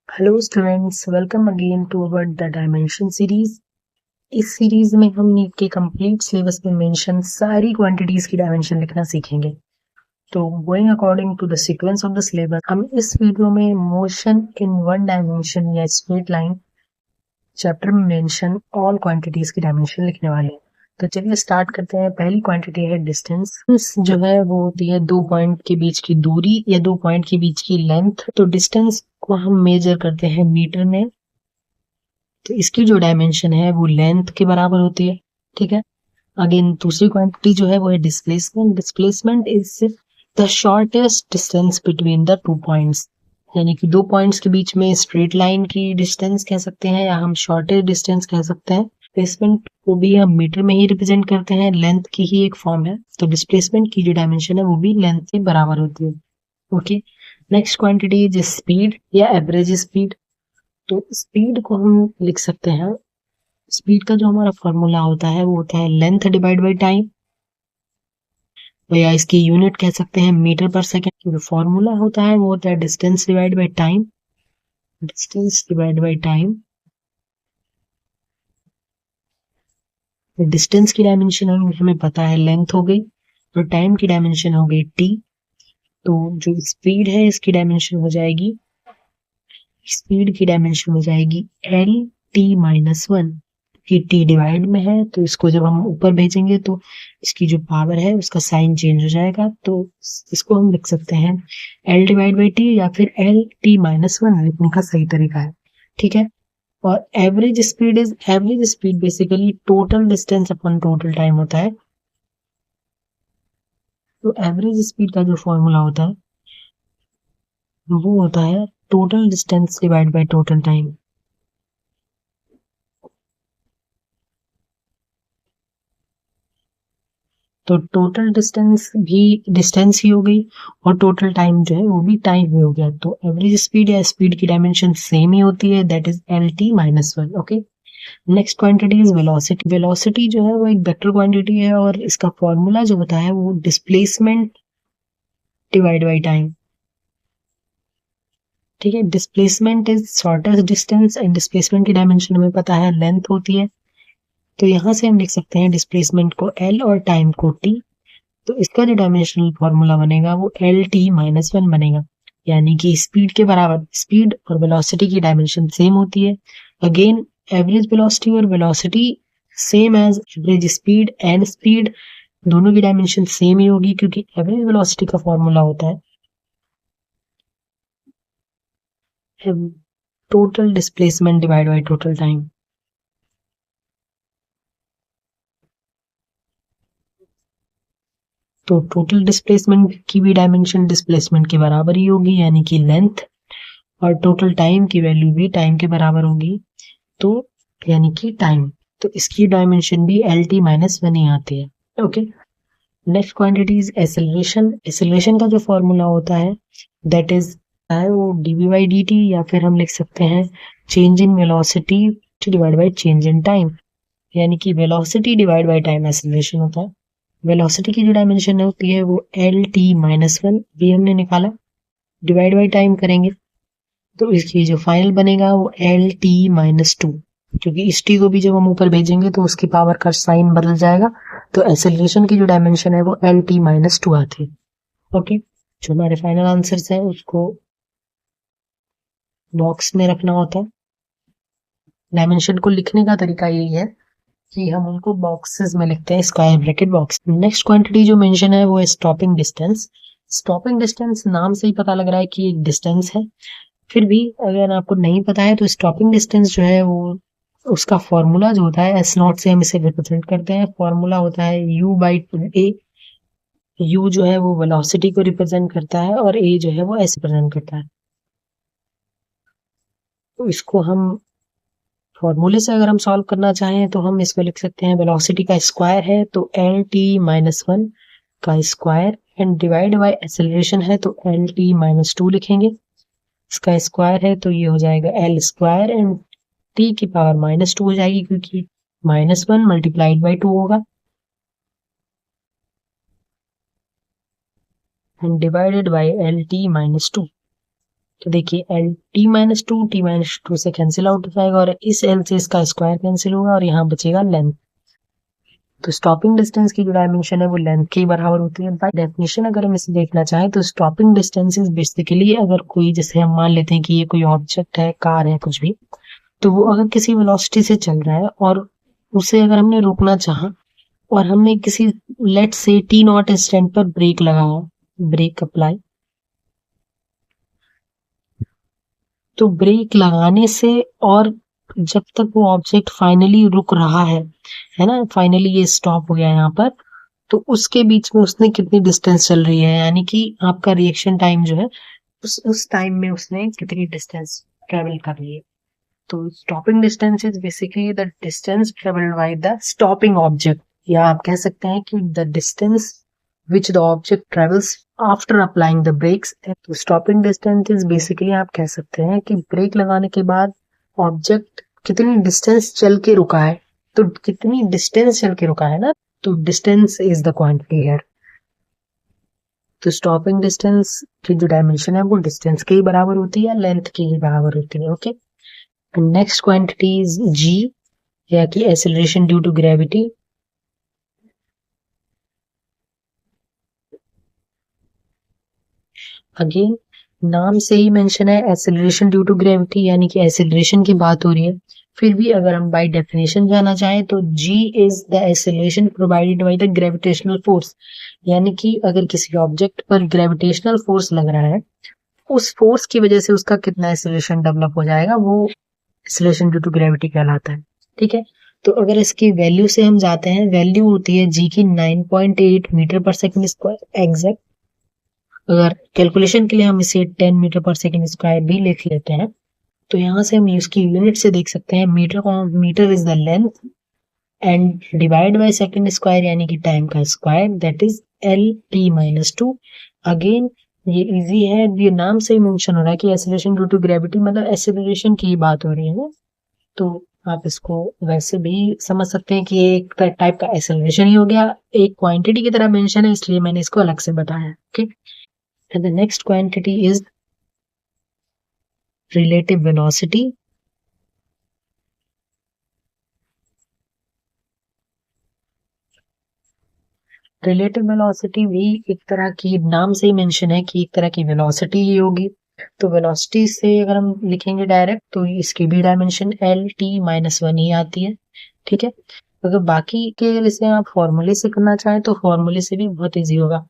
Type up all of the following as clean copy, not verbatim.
Hello students, welcome again to our the dimension series. इस series में हम NEET के कंप्लीट सिलेबस में मेंशन सारी क्वांटिटीज की डायमेंशन लिखना सीखेंगे। तो going according to the sequence of the syllabus, हम इस वीडियो में मोशन इन वन डायमेंशन या स्ट्रेट लाइन चैप्टर में मेंशन ऑल क्वांटिटीज की डायमेंशन लिखने वाले हैं। तो चलिए स्टार्ट करते हैं। पहली क्वांटिटी है डिस्टेंस। जो है वो होती है दो पॉइंट के बीच की दूरी या दो पॉइंट के बीच की लेंथ। तो डिस्टेंस को हम मेजर करते हैं मीटर में, तो इसकी जो डायमेंशन है वो लेंथ के बराबर होती है। ठीक है। अगेन दूसरी क्वांटिटी जो है वो है displacement. Displacement is the shortest distance between the two points, यानी कि दो पॉइंट्स के बीच में स्ट्रेट लाइन की डिस्टेंस कह सकते हैं या हम शॉर्टेस्ट डिस्टेंस कह सकते हैं। डिस्प्लेसमेंट को भी हम मीटर में ही रिप्रेजेंट करते हैं, लेंथ की ही एक फॉर्म है। तो डिस्प्लेसमेंट की जो डायमेंशन है वो भी लेंथ के बराबर होती है। Okay. Next quantity is speed या एवरेज स्पीड। तो स्पीड को हम लिख सकते हैं, स्पीड का जो हमारा फॉर्मूला होता है वो होता है लेंथ डिवाइड बाई टाइम, या इसकी यूनिट कह सकते हैं मीटर पर सेकेंड। जो फॉर्मूला होता है वो होता है distance divide by time. Distance divide by time. Distance की डायमेंशन हमें पता है लेंथ हो गई, और टाइम की डायमेंशन हो गई टी। तो जो स्पीड है इसकी डायमेंशन हो जाएगी, स्पीड की डायमेंशन हो जाएगी एल टी माइनस वन, कि टी डिवाइड में है तो इसको जब हम ऊपर भेजेंगे तो इसकी जो पावर है उसका साइन चेंज हो जाएगा। तो इसको हम लिख सकते हैं एल डिवाइड बाई टी, या फिर एल टी माइनस वन लिखने का सही तरीका है। ठीक है। और average speed basically total distance upon total time होता है। तो एवरेज स्पीड का जो फॉर्मूला होता है वो होता है total distance divide by total time. तो टोटल डिस्टेंस भी डिस्टेंस ही हो गई, और टोटल टाइम जो है वो भी टाइम ही हो गया। तो एवरेज स्पीड या स्पीड की डायमेंशन सेम ही होती है, that is L T minus one. Okay. Next quantity is velocity. Velocity जो है वो एक वेक्टर क्वांटिटी है, और इसका फॉर्मूला जो होता है वो डिस्प्लेसमेंट डिवाइड बाई टाइम। ठीक है। Displacement is shortest distance, and displacement की डायमेंशन हमें पता है लेंथ होती है। तो यहां से हम लिख सकते हैं डिस्प्लेसमेंट को एल और टाइम को टी। तो इसका जो डायमेंशनल फॉर्मूला बनेगा वो एल टी माइनस वन बनेगा, यानी कि स्पीड के बराबर। स्पीड और वेलोसिटी की डायमेंशन सेम होती है। अगेन एवरेज वेलोसिटी और velocity same as average speed and speed, दोनों की डायमेंशन सेम ही होगी, क्योंकि एवरेज वेलोसिटी का फॉर्मूला होता है total displacement divide by total time. तो टोटल डिस्प्लेसमेंट की भी डायमेंशन डिस्प्लेसमेंट के बराबर ही होगी, यानी कि लेंथ, और टोटल टाइम की वैल्यू भी टाइम के बराबर होगी, तो यानी कि टाइम। तो इसकी डायमेंशन भी एल टी माइनस वन ही आती है। Okay. Next quantity is acceleration. Acceleration का जो फॉर्मूला होता है दैट इज है वो डीवी बाई डी टी, या फिर हम लिख सकते हैं change in velocity divide by change in time, यानी कि velocity divide by time acceleration होता है। वेलोसिटी की जो डायमेंशन होती है वो एल टी माइनस वन भी हमने निकाला, डिवाइड बाई टाइम करेंगे तो इसकी जो फाइनल बनेगा वो एल टी माइनस टू, क्योंकि इस टी को भी जब हम ऊपर भेजेंगे तो उसकी पावर का साइन बदल जाएगा। तो एसेलरेशन की जो डायमेंशन है वो एल टी माइनस टू आती है। ओके। जो हमारे फाइनल आंसर्स हैं उसको बॉक्स में रखना होता है। डायमेंशन को लिखने का तरीका यही है कि हम उनको बॉक्सेस में लिखते हैं, square bracket box. Next quantity जो मेंशन है वो है स्टॉपिंग डिस्टेंस। स्टॉपिंग डिस्टेंस नाम से ही पता लग रहा है कि एक डिस्टेंस है, फिर भी अगर आपको नहीं पता है तो स्टॉपिंग डिस्टेंस जो है वो उसका फॉर्मूला जो होता है एस नॉट से हम इसे रिप्रेजेंट करते हैं। फॉर्मूला होता है you by two A. You जो है वो वेलोसिटी को रिप्रेजेंट करता है, और ए जो है वो एस रिप्रेजेंट करता है। तो इसको हम फॉर्मूले से अगर हम सॉल्व करना चाहें तो हम इसको लिख सकते हैं वेलोसिटी का स्क्वायर है तो एल टी माइनस वन का square, and divide by acceleration है तो एल टी माइनस टू लिखेंगे। इसका स्क्वायर है तो ये हो जाएगा एल स्क्वायर, एंड टी की पावर माइनस टू हो जाएगी, क्योंकि minus one multiplied by two होगा, and divided by L T minus two. तो देखिए एल टी माइनस टू से कैंसिल आउट हो जाएगा और इस एल से इसका स्क्वायर कैंसिल होगा और यहाँ बचेगा लेंथ। तो स्टॉपिंग डिस्टेंस की जो डायमेंशन है वो लेंथ के बराबर होती है। बाय डेफिनेशन अगर हम इसे देखना चाहें तो स्टॉपिंग डिस्टेंस इज बेसिकली, अगर कोई, जैसे हम मान लेते हैं कि ये कोई ऑब्जेक्ट है, कार है, कुछ भी, तो वो अगर किसी वेलोसिटी से चल रहा है और उसे अगर हमने रोकना चाहा और हमने किसी लेट से टी नॉट स्टैंड पर ब्रेक लगाया, ब्रेक अप्लाई, तो ब्रेक लगाने से और जब तक वो ऑब्जेक्ट फाइनली रुक रहा है ना, फाइनली ये स्टॉप हो गया यहाँ पर, तो उसके बीच में उसने कितनी डिस्टेंस चल रही है, यानी कि आपका रिएक्शन टाइम जो है उस टाइम में उसने कितनी डिस्टेंस ट्रेवल कर ली है। तो stopping distance is basically the distance travelled by the stopping object, या आप कह सकते हैं कि the distance which the object travels after applying the brakes। तो स्टॉपिंग डिस्टेंस इज बेसिकली आप कह सकते हैं कि ब्रेक लगाने के बाद ऑब्जेक्ट कितनी डिस्टेंस चल के रुका है, तो कितनी डिस्टेंस चल के रुका है ना, तो distance is the quantity here. तो स्टॉपिंग डिस्टेंस की जो डायमेंशन है वो डिस्टेंस के ही बराबर होती है, लेंथ के ही बराबर होती है। Okay, next quantity is g, या कि acceleration due to gravity. Again नाम से ही मेंशन है एक्सेलरेशन ड्यू टू ग्रेविटी, यानी कि एक्सेलरेशन की बात हो रही है। फिर भी अगर हम बाय डेफिनेशन जाना चाहें तो g is the acceleration provided by the gravitational force, यानी कि अगर किसी ऑब्जेक्ट पर ग्रेविटेशनल फोर्स लग रहा है, उस फोर्स की वजह से उसका कितना एक्सेलरेशन डेवलप हो जाएगा, वो एक्सेलरेशन ड्यू टू ग्रेविटी कहलाता है। ठीक है, तो अगर इसकी वैल्यू से हम जाते हैं, वैल्यू होती है g की 9.8 मीटर पर सेकंड स्क्वायर एग्जैक्ट। अगर कैलकुलेशन के लिए हम इसे 10 मीटर पर सेकंड स्क्वायर भी लिख लेते हैं, तो यहाँ से हम इसकी यूनिट से देख सकते हैं, metre is the length and divide by second square, यानी कि टाइम का square, that is L T minus two. Again ये इजी है, ये नाम से ही मेंशन हो रहा है कि एक्सेलरेशन ड्यू टू ग्रेविटी, मतलब एक्सेलरेशन की बात हो रही है ना, तो आप इसको वैसे भी समझ सकते हैं कि ये एक टाइप का एक्सेलरेशन ही हो गया, एक क्वांटिटी की तरह मेंशन है, इसलिए मैंने इसको अलग से बताया। Okay, and the next quantity is relative velocity। Relative velocity भी एक तरह की, नाम से ही मेंशन है कि एक तरह की वेलोसिटी ही होगी। तो वेलोसिटी से अगर हम लिखेंगे डायरेक्ट तो इसकी भी dimension L T minus one ही आती है। ठीक है, अगर बाकी के इसे आप फॉर्मूले से करना चाहें तो फॉर्मूले से भी बहुत इजी होगा।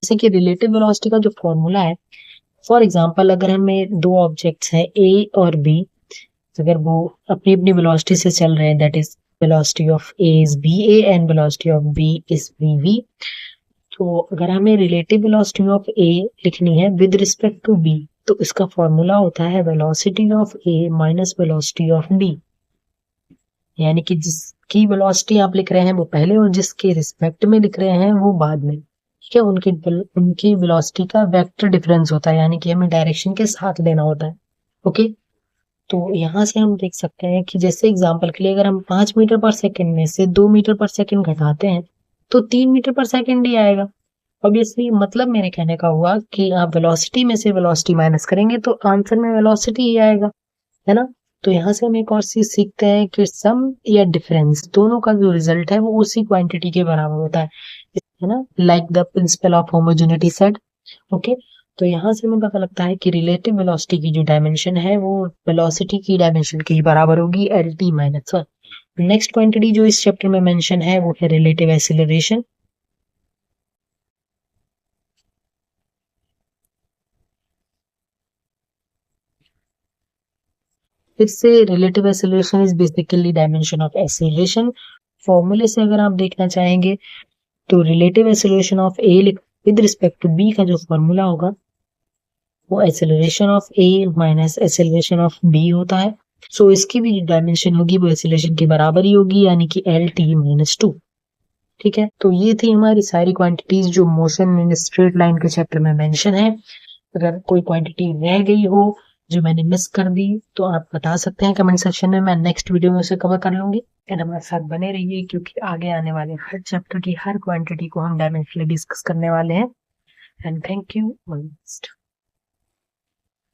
जैसे कि रिलेटिव वेलोसिटी का जो फॉर्मूला है, फॉर एग्जाम्पल अगर हमें दो ऑब्जेक्ट्स हैं ए और बी, अगर वो अपनी अपनी वेलोसिटी से चल रहे हैं, that is velocity of A is B A and velocity of B is B V, तो अगर हमें रिलेटिव वेलोसिटी ऑफ ए लिखनी है विद रिस्पेक्ट टू बी, तो इसका फॉर्मूला होता है velocity of A minus velocity of B, यानी कि जिसकी वेलोसिटी आप लिख रहे हैं वो पहले और जिसके रिस्पेक्ट में लिख रहे हैं वो बाद में। ठीक है, उनकी वेलोसिटी का वेक्टर डिफरेंस होता है, यानी कि हमें डायरेक्शन के साथ लेना होता है। ओके, तो यहाँ से हम देख सकते हैं कि जैसे एग्जांपल के लिए अगर हम 5 मीटर पर सेकंड में से 2 मीटर पर सेकंड घटाते हैं तो 3 मीटर पर सेकंड ही आएगा। ऑब्वियसली मतलब मेरे कहने का हुआ कि आप वेलोसिटी में से वेलोसिटी माइनस करेंगे तो आंसर में वेलोसिटी ही आएगा, है ना। तो यहाँ से हम एक और चीज सीखते हैं कि सम या डिफरेंस दोनों का जो रिजल्ट है वो उसी क्वांटिटी के बराबर होता है ना, like the principle of homogeneity said. Okay, तो यहाँ से हमें पता लगता है कि रिलेटिव वेलोसिटी की जो डायमेंशन है वो वेलोसिटी की डायमेंशन के ही बराबर होगी, L T minus one. Next quantity जो इस चैप्टर में मेंशन है वो है रिलेटिव एक्सीलरेशन। फिर से relative acceleration is basically dimension of acceleration. फॉर्मूले से अगर आप देखना चाहेंगे तो relative acceleration of A with respect to B का जो फॉर्मूला होगा वो acceleration of A minus acceleration of B होता है। सो इसकी भी डायमेंशन होगी वो एक्सेलरेशन के बराबर ही होगी, यानी कि एल टी माइनस टू। ठीक है, तो ये थी हमारी सारी क्वांटिटीज जो मोशन इन स्ट्रेट लाइन के चैप्टर में मेंशन है। अगर कोई क्वांटिटी रह गई हो जो मैंने मिस कर दी तो आप बता सकते हैं कमेंट सेक्शन में, मैं नेक्स्ट वीडियो में उसे कवर कर लूंगी। एंड हमारे साथ बने रहिए क्योंकि आगे आने वाले हर चैप्टर की हर क्वांटिटी को हम डायमेंशनली डिस्कस करने वाले हैं। And thank you.